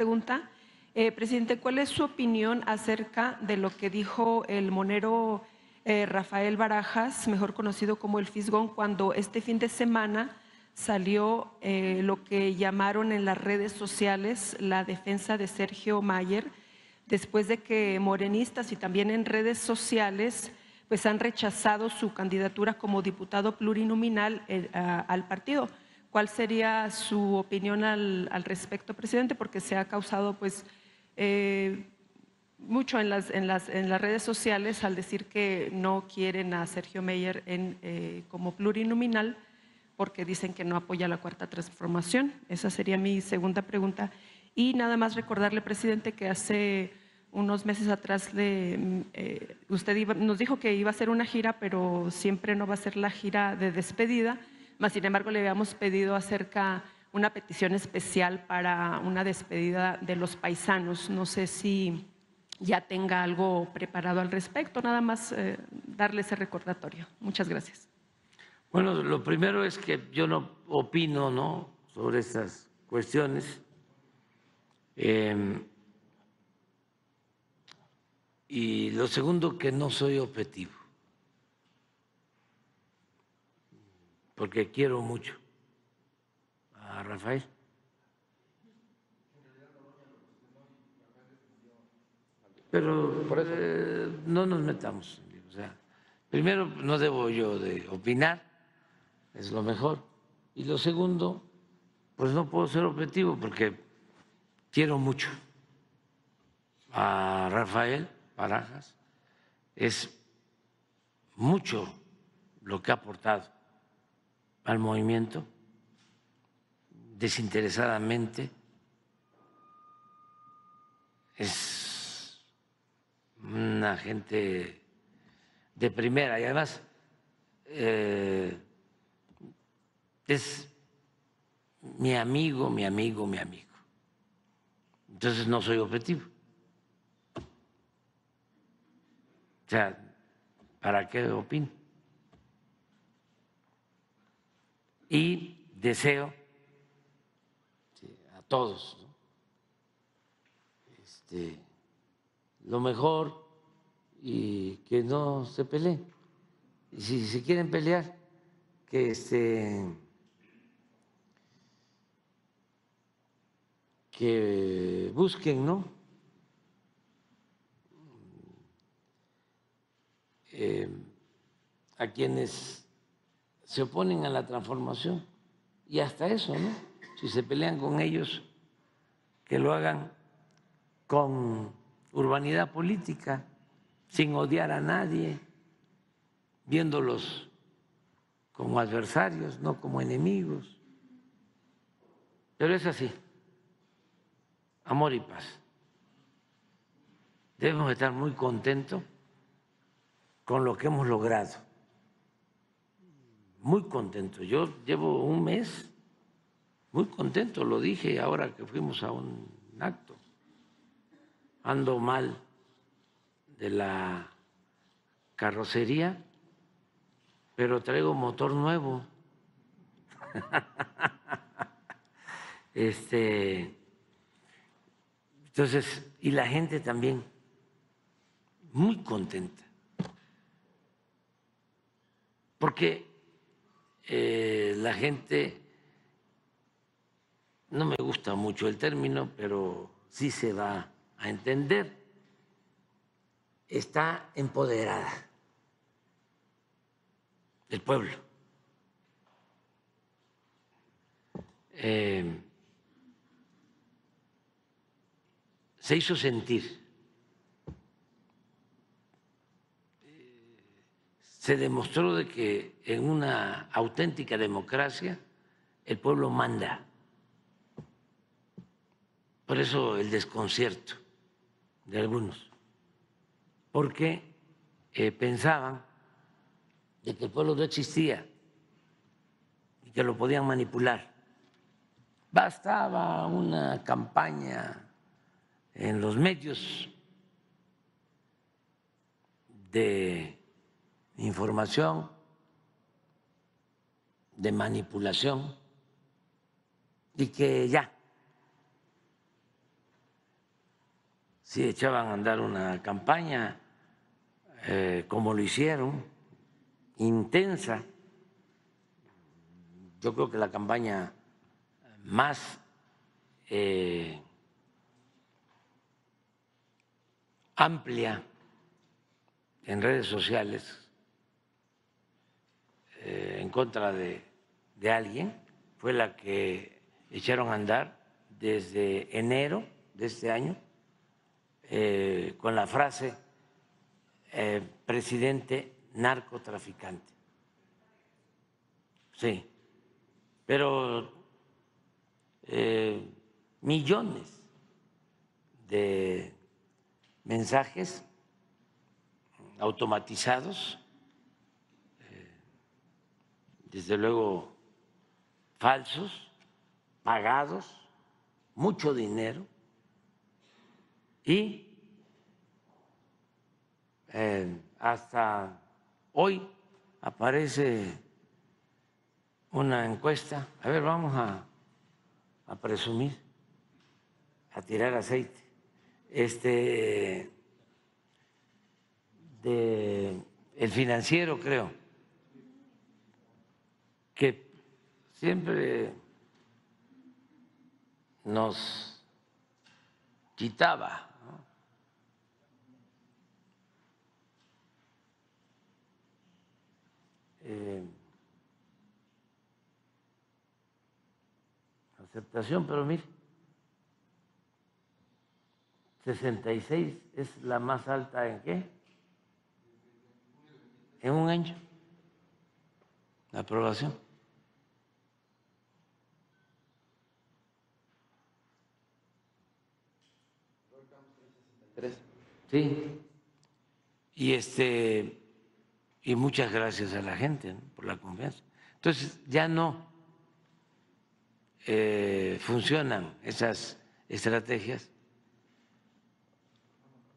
pregunta. Presidente, ¿cuál es su opinión acerca de lo que dijo el monero Rafael Barajas, mejor conocido como el Fisgón, cuando este fin de semana salió lo que llamaron en las redes sociales la defensa de Sergio Mayer, después de que morenistas y también en redes sociales pues han rechazado su candidatura como diputado plurinominal al partido? ¿Cuál sería su opinión al respecto, presidente? Porque se ha causado pues mucho en las redes sociales al decir que no quieren a Sergio Mayer como plurinominal porque dicen que no apoya la Cuarta Transformación. Esa sería mi segunda pregunta. Y nada más recordarle, presidente, que hace unos meses atrás usted nos dijo que iba a hacer una gira, pero siempre no va a ser la gira de despedida. Más sin embargo, le habíamos pedido una petición especial para una despedida de los paisanos. No sé si ya tenga algo preparado al respecto, nada más darle ese recordatorio. Muchas gracias. Bueno, lo primero es que yo no opino, ¿no?, sobre estas cuestiones. Y lo segundo, que no soy objetivo, porque quiero mucho a Rafael. Pero por eso no nos metamos. O sea, primero, no debo yo de opinar, es lo mejor. Y lo segundo, pues no puedo ser objetivo porque quiero mucho a Rafael Barajas. Es mucho lo que ha aportado al movimiento, desinteresadamente. Es una gente de primera y además es mi amigo, mi amigo, mi amigo. Entonces no soy objetivo. O sea, ¿para qué opino? Y deseo a todos, ¿no?, lo mejor y que no se peleen. Y si se quieren pelear, que busquen, ¿no?, a quienes se oponen a la transformación, y hasta eso, ¿no?, si se pelean con ellos, que lo hagan con urbanidad política, sin odiar a nadie, viéndolos como adversarios, no como enemigos. Pero es así, amor y paz. Debemos estar muy contentos con lo que hemos logrado, muy contentos. Yo llevo un mes muy contento, lo dije ahora que fuimos a un acto. Ando mal de la carrocería, pero traigo motor nuevo. Entonces, y la gente también muy contenta, porque la gente, no me gusta mucho el término, pero sí se va a entender, está empoderada del pueblo. Se hizo sentir, se demostró de que en una auténtica democracia el pueblo manda. Por eso el desconcierto de algunos, porque pensaban de que el pueblo no existía y que lo podían manipular. Bastaba una campaña en los medios de información, de manipulación, y que ya si echaban a andar una campaña como lo hicieron, intensa. Yo creo que la campaña más amplia en redes sociales en contra de alguien fue la que echaron a andar desde enero de este año con la frase presidente narcotraficante. Sí, pero millones de mensajes automatizados, desde luego falsos, pagados, mucho dinero, y hasta hoy aparece una encuesta, a ver, vamos a presumir, a tirar aceite, de El Financiero, creo, que siempre nos quitaba, ¿no?, aceptación, pero mire, 66 es la más alta ¿en qué? En un año, la aprobación. Sí, y muchas gracias a la gente, ¿no?, por la confianza. Entonces ya no funcionan esas estrategias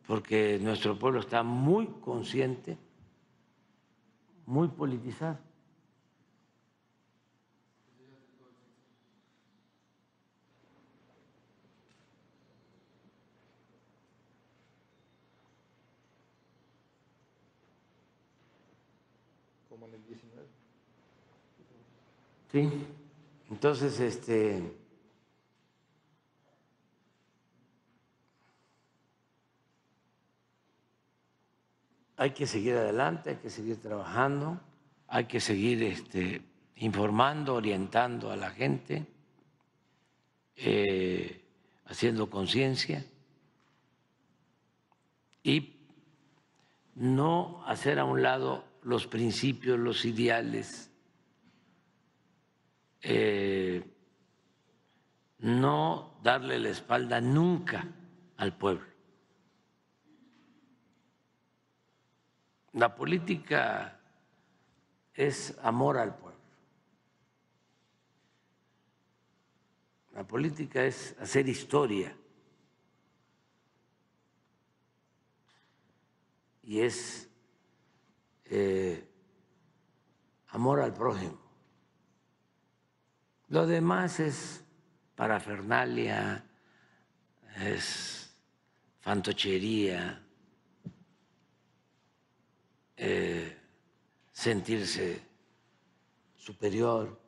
porque nuestro pueblo está muy consciente, muy politizado. Como en el 19. Sí, entonces hay que seguir adelante, hay que seguir trabajando, hay que seguir informando, orientando a la gente, haciendo conciencia y no hacer a un lado los principios, los ideales, no darle la espalda nunca al pueblo. La política es amor al pueblo. La política es hacer historia y es amor al prójimo. Lo demás es parafernalia, es fantochería, sentirse superior,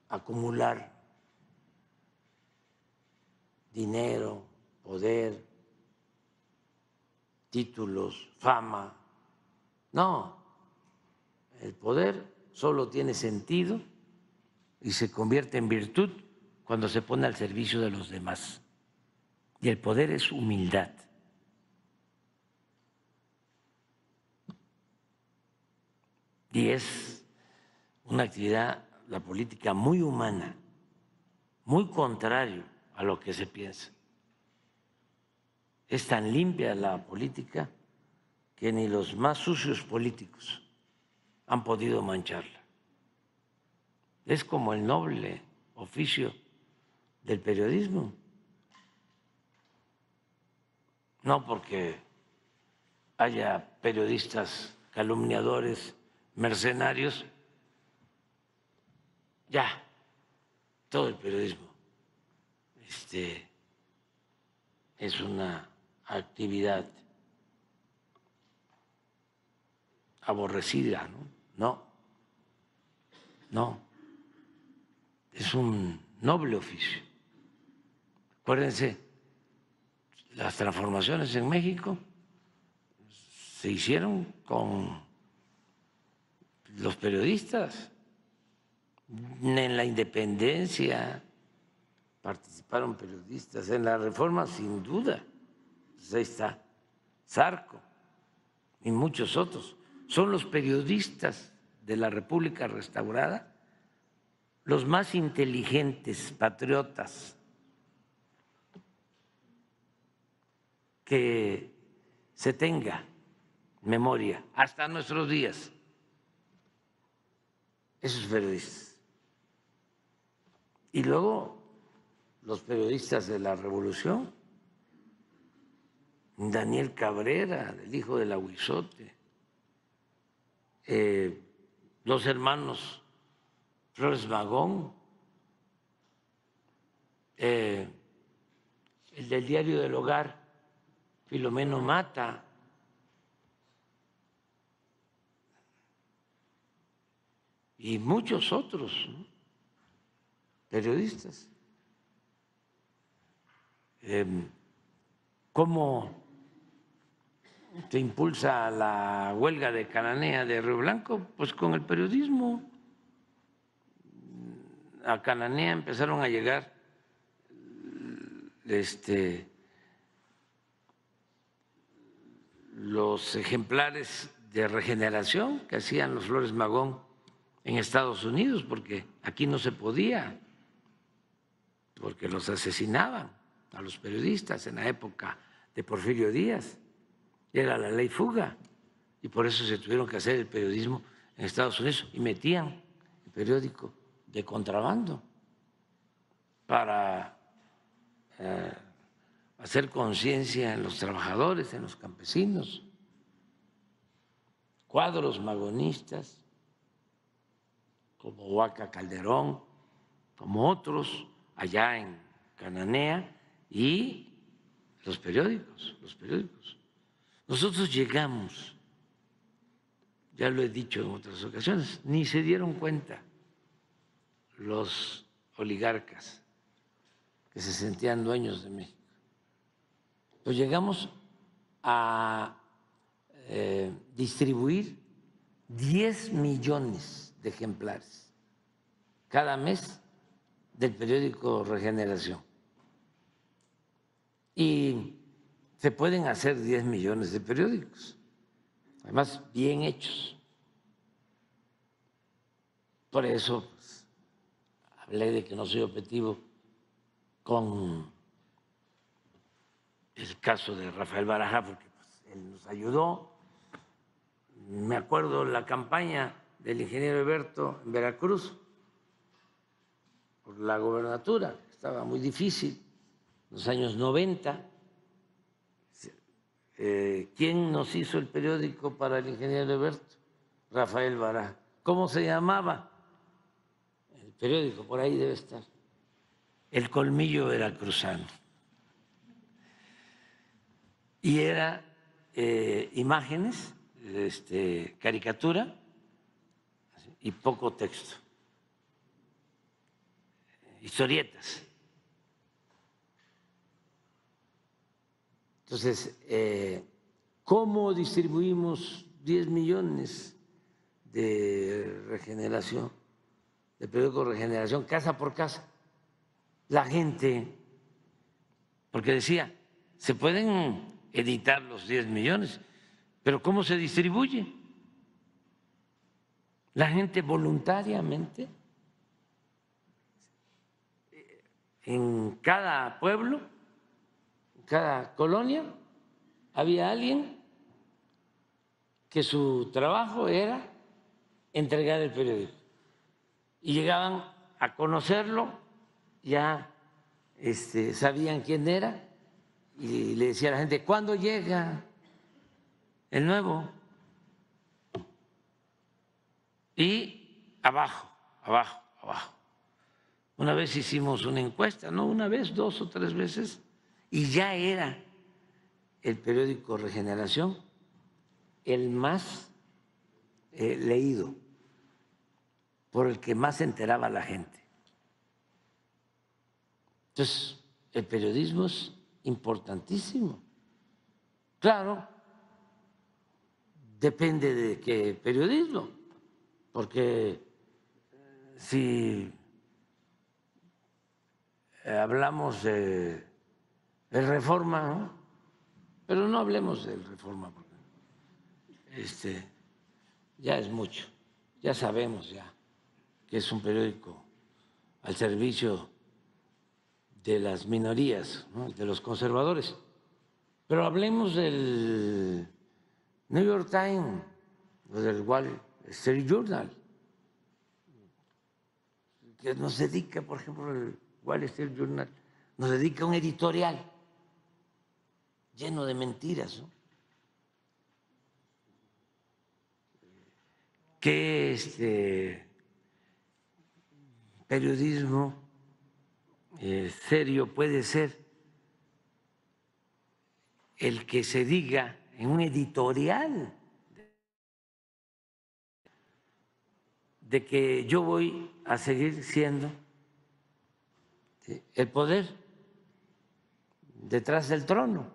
acumular dinero, poder, títulos, fama. No, el poder solo tiene sentido y se convierte en virtud cuando se pone al servicio de los demás. Y el poder es humildad. Y es una actividad, la política, muy humana, muy contrario a lo que se piensa. Es tan limpia la política que ni los más sucios políticos han podido mancharla. Es como el noble oficio del periodismo. No porque haya periodistas calumniadores, mercenarios, ya todo el periodismo es una actividad aborrecida, ¿no? No, es un noble oficio. Acuérdense, las transformaciones en México se hicieron con los periodistas. En la independencia participaron periodistas, en la reforma sin duda. Pues ahí está Zarco y muchos otros. Son los periodistas de la República restaurada los más inteligentes, patriotas, que se tenga memoria hasta nuestros días. Esos periodistas. Y luego los periodistas de la Revolución, Daniel Cabrera, el hijo del Ahuizote, los hermanos Flores Magón, el del Diario del Hogar, Filomeno Mata, y muchos otros, ¿no?, periodistas. ¿Cómo se impulsa la huelga de Cananea de Río Blanco? Pues con el periodismo. A Cananea empezaron a llegar los ejemplares de Regeneración que hacían los Flores Magón en Estados Unidos, porque aquí no se podía, porque los asesinaban a los periodistas en la época de Porfirio Díaz. Era la ley fuga y por eso se tuvieron que hacer el periodismo en Estados Unidos y metían el periódico de contrabando para hacer conciencia en los trabajadores, en los campesinos. Cuadros magonistas como Huaca Calderón, como otros allá en Cananea, y los periódicos. Nosotros llegamos, ya lo he dicho en otras ocasiones, ni se dieron cuenta los oligarcas que se sentían dueños de México. Pues llegamos a distribuir 10 millones de ejemplares cada mes del periódico Regeneración. Y se pueden hacer 10 millones de periódicos, además bien hechos. Por eso pues, hablé de que no soy objetivo con el caso de Rafael Baraja, porque pues, él nos ayudó. Me acuerdo la campaña del ingeniero Eberto en Veracruz por la gobernatura, estaba muy difícil, en los años 90. ¿Quién nos hizo el periódico para el ingeniero Eberto? Rafael Baraja. ¿Cómo se llamaba? El periódico, por ahí debe estar. El Colmillo Veracruzano. Y era imágenes, caricatura y poco texto. Historietas. Entonces, ¿cómo distribuimos 10 millones de Regeneración, de periódico Regeneración, casa por casa? La gente, porque decía, se pueden editar los 10 millones, pero ¿cómo se distribuye? La gente voluntariamente, en cada pueblo, en cada colonia, había alguien que su trabajo era entregar el periódico. Y llegaban a conocerlo, ya sabían quién era, y le decía a la gente, ¿cuándo llega el nuevo? Y abajo. Una vez hicimos una encuesta, no una vez, 2 o 3 veces, y ya era el periódico Regeneración el más leído, por el que más se enteraba la gente. Entonces, el periodismo es importantísimo. Claro, depende de qué periodismo, porque si hablamos de Reforma, ¿no? Pero no hablemos del Reforma, porque ya es mucho, ya sabemos ya que es un periódico al servicio de las minorías, ¿no? De los conservadores. Pero hablemos del New York Times o del Wall Street Journal, que nos dedica, por ejemplo, el Wall Street Journal, nos dedica un editorial lleno de mentiras, ¿no? ¿Qué periodismo serio puede ser el que se diga en un editorial de que yo voy a seguir siendo el poder detrás del trono?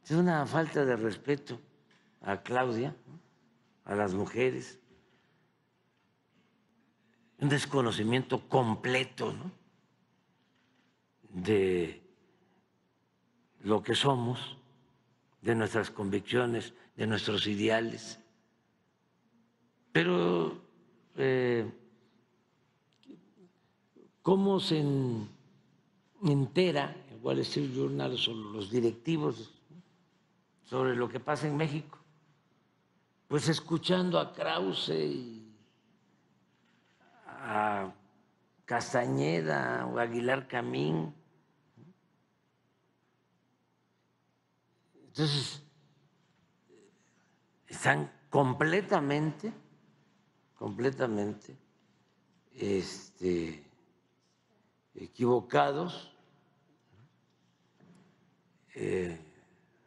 Es una falta de respeto a Claudia, a las mujeres, un desconocimiento completo, ¿no?, de lo que somos, de nuestras convicciones, de nuestros ideales. Pero ¿cómo se entera el Wall Street Journal o los directivos sobre lo que pasa en México? Pues escuchando a Krause y a Castañeda o Aguilar Camín. Entonces, están completamente equivocados.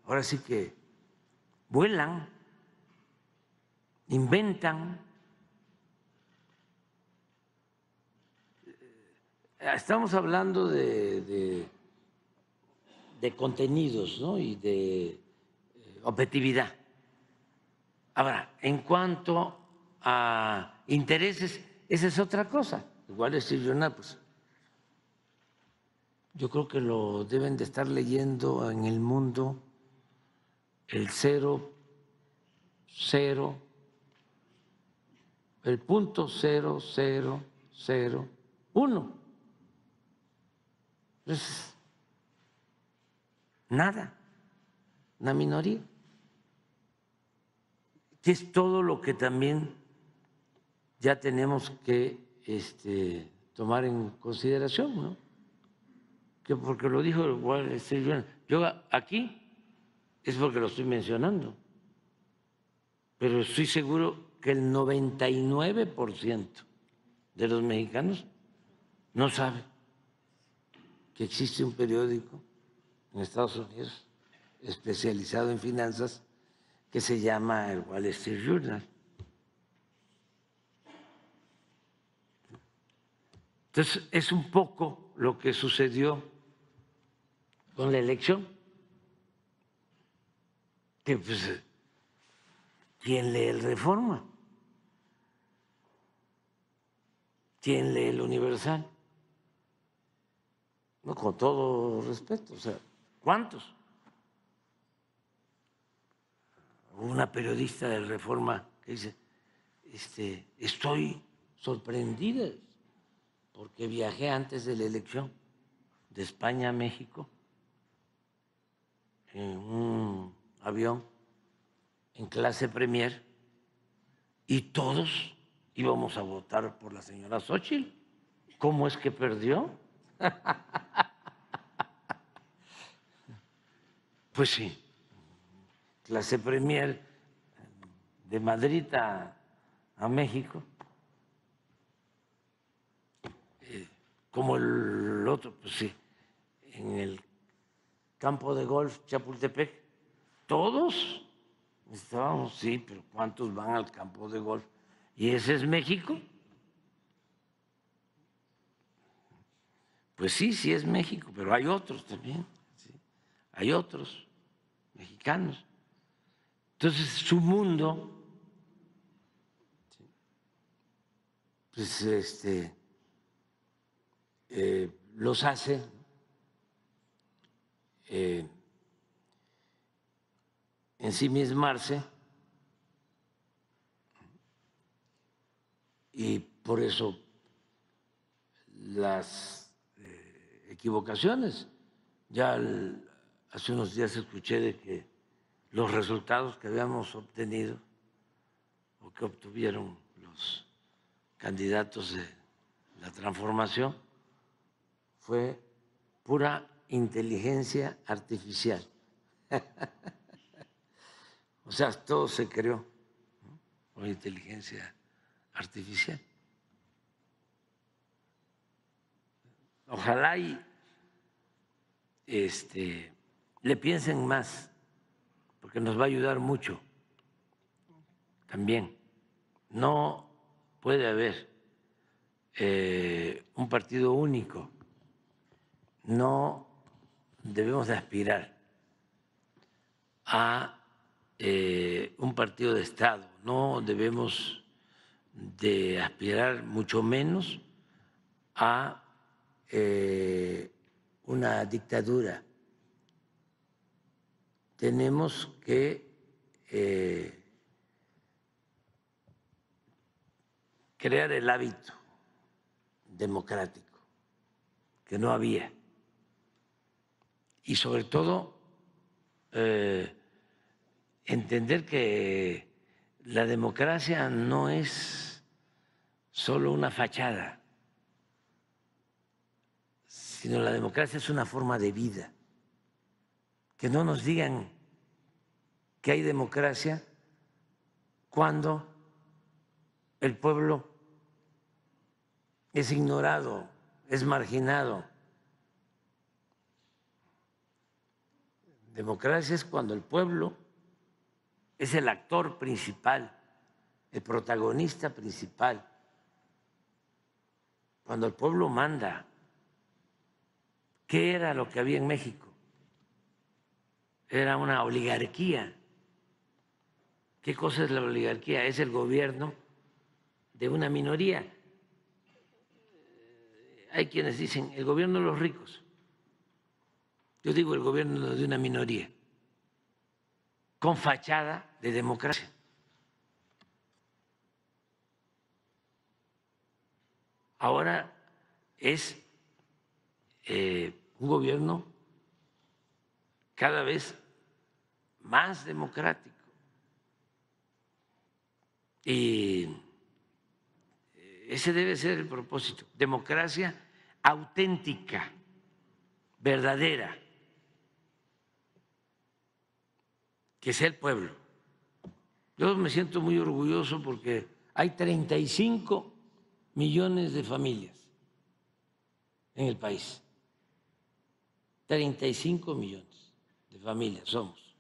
Ahora sí que vuelan, inventan. Estamos hablando de contenidos, ¿no?, y de objetividad. Ahora, en cuanto a intereses, esa es otra cosa. Igual pues yo creo que lo deben de estar leyendo en El Mundo, el 0.0001. Es nada, una minoría, que es todo lo que también ya tenemos que tomar en consideración, ¿no? Que porque lo dijo igual yo aquí es porque lo estoy mencionando, pero estoy seguro que el 99% de los mexicanos no sabe que existe un periódico en Estados Unidos especializado en finanzas que se llama el Wall Street Journal. Entonces, es un poco lo que sucedió con la elección, que pues, ¿quién lee el Reforma? ¿Quién lee el Universal? No, con todo respeto, o sea, ¿cuántos? Una periodista del Reforma que dice, estoy sorprendida porque viajé antes de la elección de España a México en un avión en clase premier y todos íbamos a votar por la señora Xóchitl. ¿Cómo es que perdió? Pues sí, clase premier de Madrid a México, como el otro, pues sí, en el campo de golf Chapultepec. Todos estábamos, sí, pero ¿cuántos van al campo de golf? ¿Y ese es México? Pues sí, sí es México, pero hay otros también, ¿sí? Hay otros mexicanos. Entonces, su mundo, pues, los hace ensimismarse, y por eso las equivocaciones. Ya hace unos días escuché de que los resultados que habíamos obtenido o que obtuvieron los candidatos de la transformación fue pura inteligencia artificial. O sea, todo se creó, ¿no?, por inteligencia artificial. Ojalá y le piensen más, porque nos va a ayudar mucho también. No puede haber un partido único, no debemos de aspirar a un partido de Estado, no debemos de aspirar mucho menos a una dictadura. Tenemos que crear el hábito democrático que no había, y sobre todo entender que la democracia no es solo una fachada, sino la democracia es una forma de vida. Que no nos digan que hay democracia cuando el pueblo es ignorado, es marginado. Democracia es cuando el pueblo es el actor principal, el protagonista principal, cuando el pueblo manda. ¿Qué era lo que había en México? Era una oligarquía. ¿Qué cosa es la oligarquía? Es el gobierno de una minoría. Hay quienes dicen el gobierno de los ricos. Yo digo el gobierno de una minoría, con fachada de democracia. Ahora es un gobierno cada vez más democrático. Y ese debe ser el propósito, democracia auténtica, verdadera, que sea el pueblo. Yo me siento muy orgulloso porque hay 35 millones de familias en el país. 35 millones de familias somos.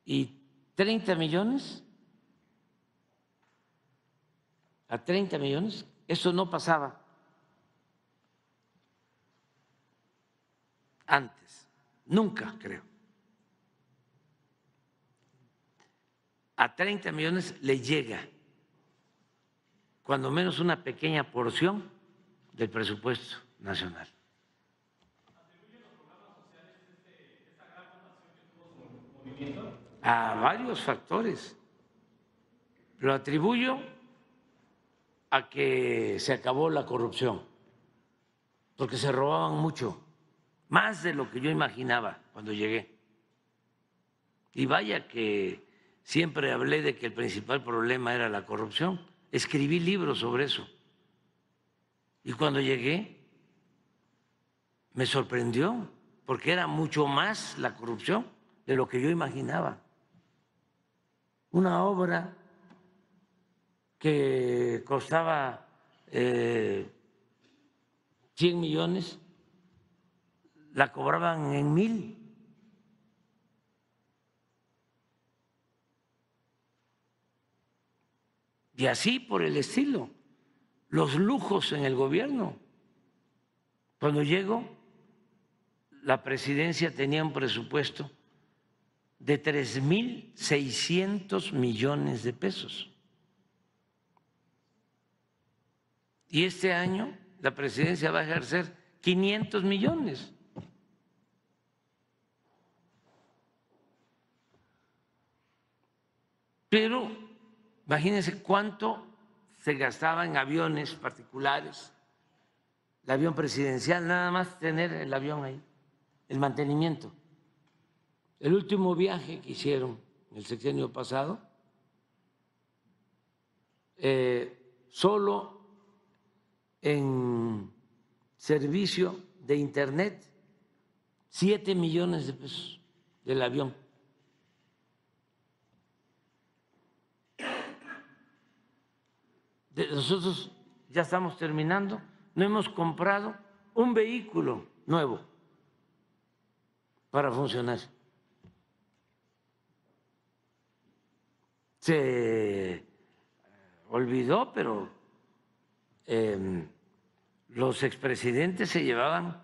Y 30 millones, a 30 millones, eso no pasaba antes, nunca creo. A 30 millones le llega cuando menos una pequeña porción del presupuesto nacional. A varios factores. Lo atribuyo a que se acabó la corrupción, porque se robaban mucho, más de lo que yo imaginaba cuando llegué. Y vaya que siempre hablé de que el principal problema era la corrupción. Escribí libros sobre eso. Y cuando llegué me sorprendió, porque era mucho más la corrupción de lo que yo imaginaba. Una obra que costaba 100 millones, la cobraban en 1,000. Y así por el estilo. Los lujos en el gobierno. Cuando llego, la presidencia tenía un presupuesto de 3,600 millones de pesos. Y este año la presidencia va a ejercer 500 millones. Pero imagínense cuánto se gastaba en aviones particulares, el avión presidencial, nada más tener el avión ahí, el mantenimiento. El último viaje que hicieron el sexenio pasado, solo en servicio de internet, 7 millones de pesos del avión. Nosotros ya estamos terminando, no hemos comprado un vehículo nuevo para funcionar. Se olvidó, pero los expresidentes se llevaban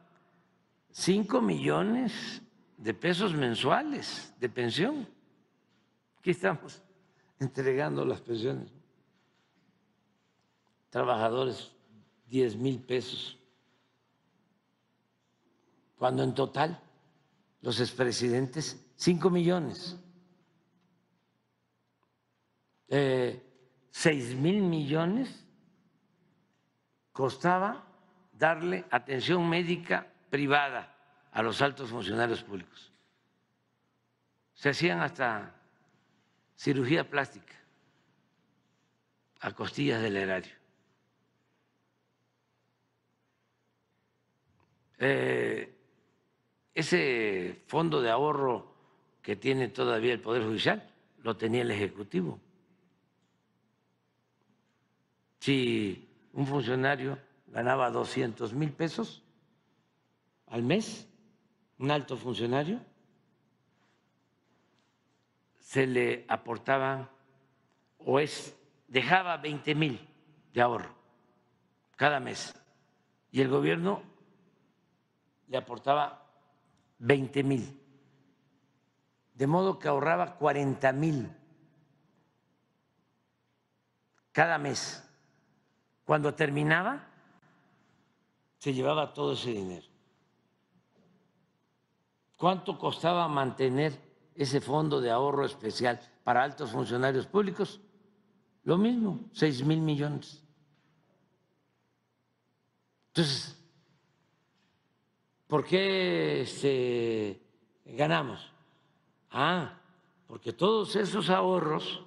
5 millones de pesos mensuales de pensión. Aquí estamos entregando las pensiones. Trabajadores, 10,000 pesos, cuando en total los expresidentes 5 millones, 6,000 millones costaba darle atención médica privada a los altos funcionarios públicos. Se hacían hasta cirugía plástica a costillas del erario. Ese fondo de ahorro que tiene todavía el Poder Judicial lo tenía el Ejecutivo. Si un funcionario ganaba 200,000 pesos al mes, un alto funcionario, se le aportaban dejaba 20,000 de ahorro cada mes y el gobierno le aportaba 20,000, de modo que ahorraba 40,000 cada mes. Cuando terminaba, se llevaba todo ese dinero. ¿Cuánto costaba mantener ese fondo de ahorro especial para altos funcionarios públicos? Lo mismo, 6,000 millones. Entonces, ¿por qué ganamos? Porque todos esos ahorros,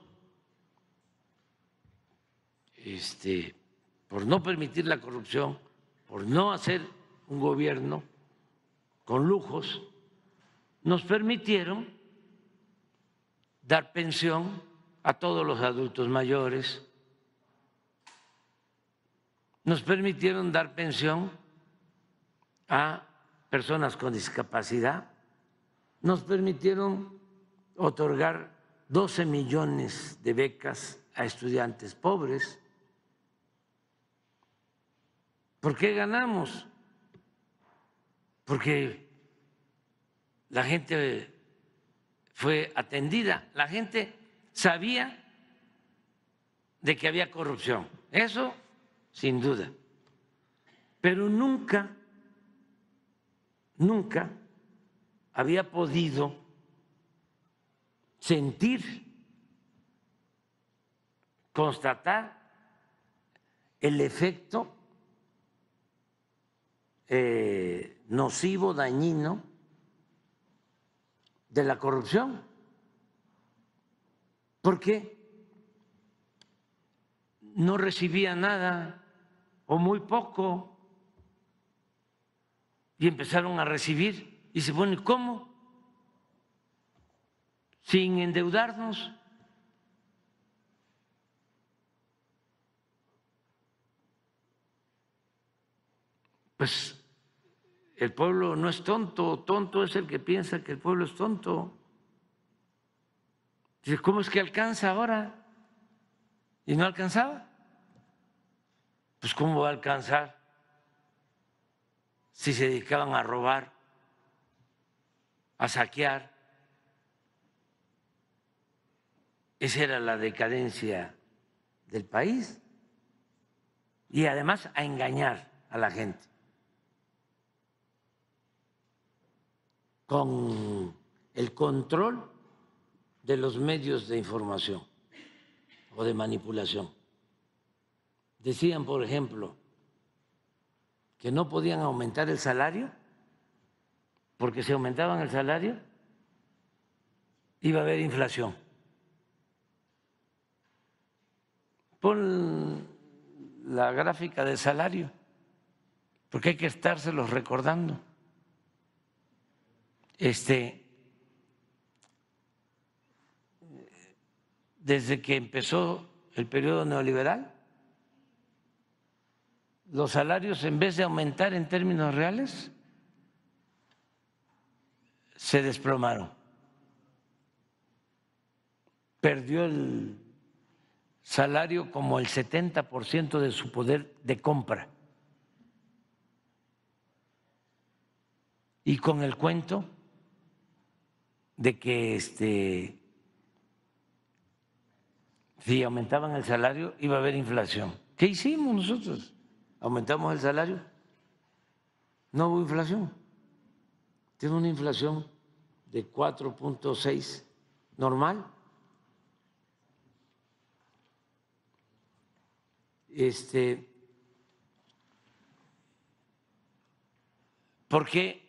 por no permitir la corrupción, por no hacer un gobierno con lujos, nos permitieron dar pensión a todos los adultos mayores, nos permitieron dar pensión a personas con discapacidad, nos permitieron otorgar 12 millones de becas a estudiantes pobres. ¿Por qué ganamos? Porque la gente fue atendida, la gente sabía de que había corrupción, eso sin duda, pero nunca había podido sentir, constatar el efecto nocivo, dañino de la corrupción, porque no recibía nada o muy poco y empezaron a recibir y se pone, ¿cómo? Sin endeudarnos. Pues el pueblo no es tonto, tonto es el que piensa que el pueblo es tonto. Dice, ¿cómo es que alcanza ahora? ¿Y no alcanzaba? Pues ¿cómo va a alcanzar si se dedicaban a robar, a saquear? Esa era la decadencia del país. Y además a engañar a la gente con el control de los medios de información o de manipulación. Decían, por ejemplo, que no podían aumentar el salario porque si aumentaban el salario iba a haber inflación. Pon la gráfica del salario, porque hay que estárselos recordando. Desde que empezó el periodo neoliberal, los salarios, en vez de aumentar en términos reales, se desplomaron. Perdió el salario como el 70% de su poder de compra. Y con el cuento de que si aumentaban el salario iba a haber inflación. ¿Qué hicimos nosotros? ¿Aumentamos el salario? No hubo inflación. Tiene una inflación de 4.6 normal. ¿Por qué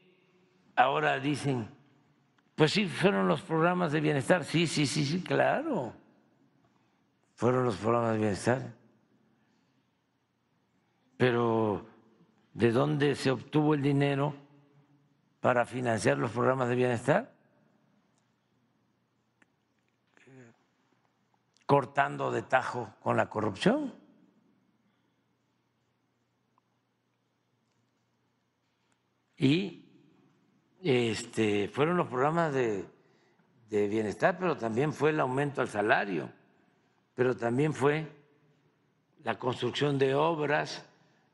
ahora dicen, pues sí, fueron los programas de bienestar? Sí, claro, fueron los programas de bienestar. Pero ¿de dónde se obtuvo el dinero para financiar los programas de bienestar? Cortando de tajo con la corrupción. Y fueron los programas de bienestar, pero también fue el aumento al salario, pero también fue la construcción de obras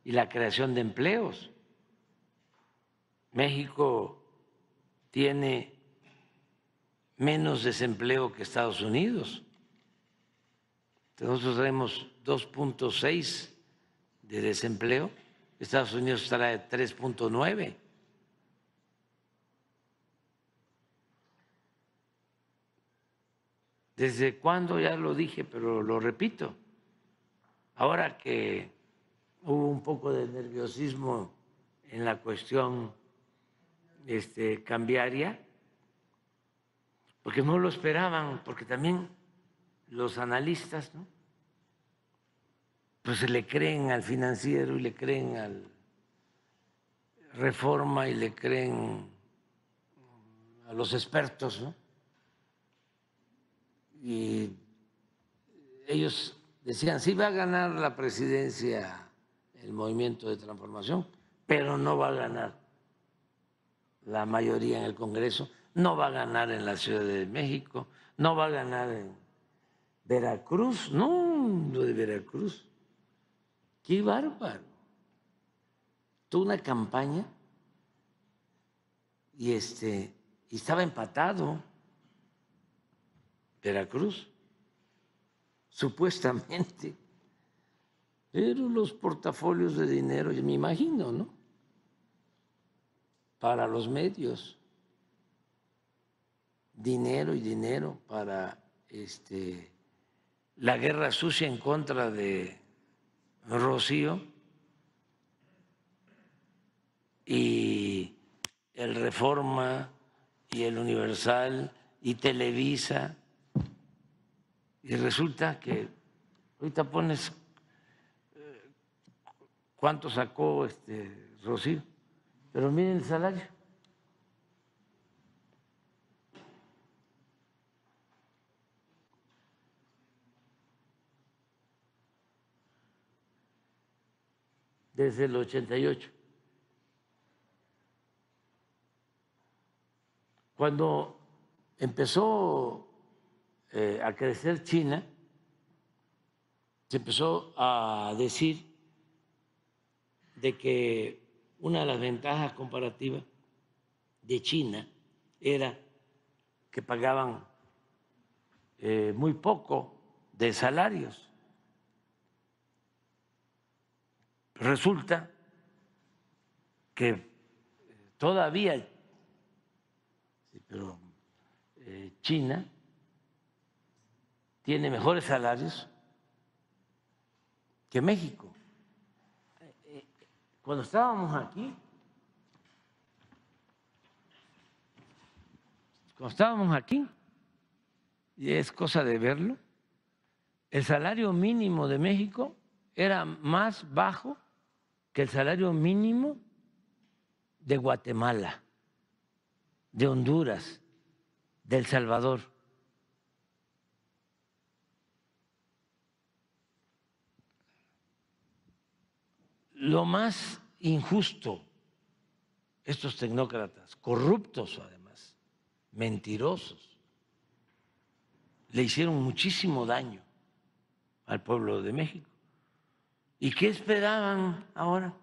y la creación de empleos. México tiene menos desempleo que Estados Unidos. Nosotros tenemos 2.6 de desempleo, Estados Unidos estará de 3.9. ¿Desde cuándo? Ya lo dije, pero lo repito. Ahora que hubo un poco de nerviosismo en la cuestión cambiaria, porque no lo esperaban, porque también los analistas, ¿no?, pues se le creen al Financiero y le creen al Reforma y le creen a los expertos, ¿no? Y ellos decían, sí va a ganar la presidencia el Movimiento de Transformación, pero no va a ganar la mayoría en el Congreso, no va a ganar en la Ciudad de México, no va a ganar en Veracruz. No, lo de Veracruz, qué bárbaro. Toda una campaña y estaba empatado Veracruz, supuestamente, pero los portafolios de dinero, yo me imagino, ¿no?, para los medios, dinero y dinero para la guerra sucia en contra de Rocío y el Reforma y el Universal y Televisa. Y resulta que ahorita pones cuánto sacó Rocío, pero miren el salario. Desde el 88. Cuando empezó a crecer China, se empezó a decir de que una de las ventajas comparativas de China era que pagaban muy poco de salarios. Resulta que todavía, pero China tiene mejores salarios que México. Cuando estábamos aquí, y es cosa de verlo, el salario mínimo de México era más bajo que el salario mínimo de Guatemala, de Honduras, de El Salvador. Lo más injusto, estos tecnócratas, corruptos además, mentirosos, le hicieron muchísimo daño al pueblo de México. ¿Y qué esperaban ahora?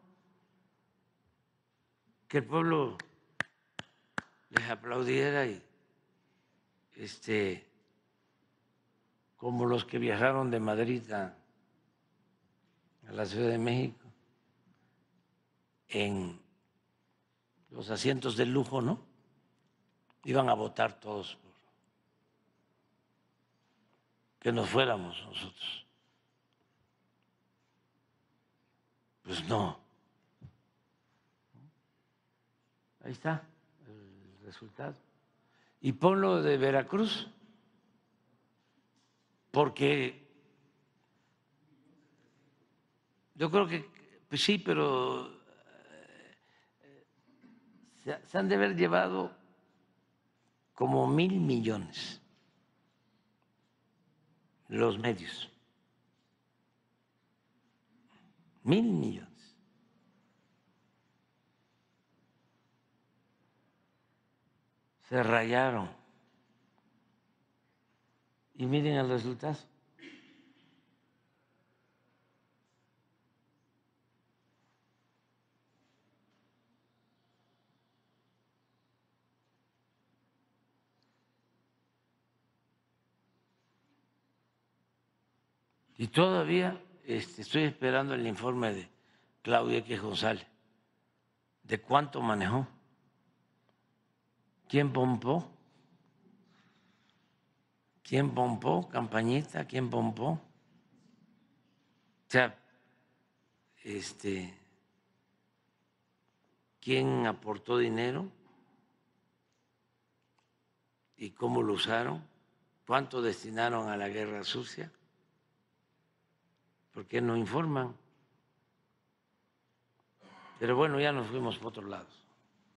Que el pueblo les aplaudiera y como los que viajaron de Madrid a la Ciudad de México en los asientos de lujo, ¿no? Iban a votar todos por que nos fuéramos nosotros. Pues no. Ahí está el resultado. Y ponlo de Veracruz, porque yo creo que pues sí, pero se han de haber llevado como 1,000 millones los medios. 1,000 millones. Se rayaron. Y miren el resultado. Y todavía estoy esperando el informe de Claudia X González de cuánto manejó, quién pompó, Campañita, quién pompó. O sea, quién aportó dinero y cómo lo usaron, cuánto destinaron a la guerra sucia. ¿Por qué no informan? Pero bueno, ya nos fuimos por otros lados.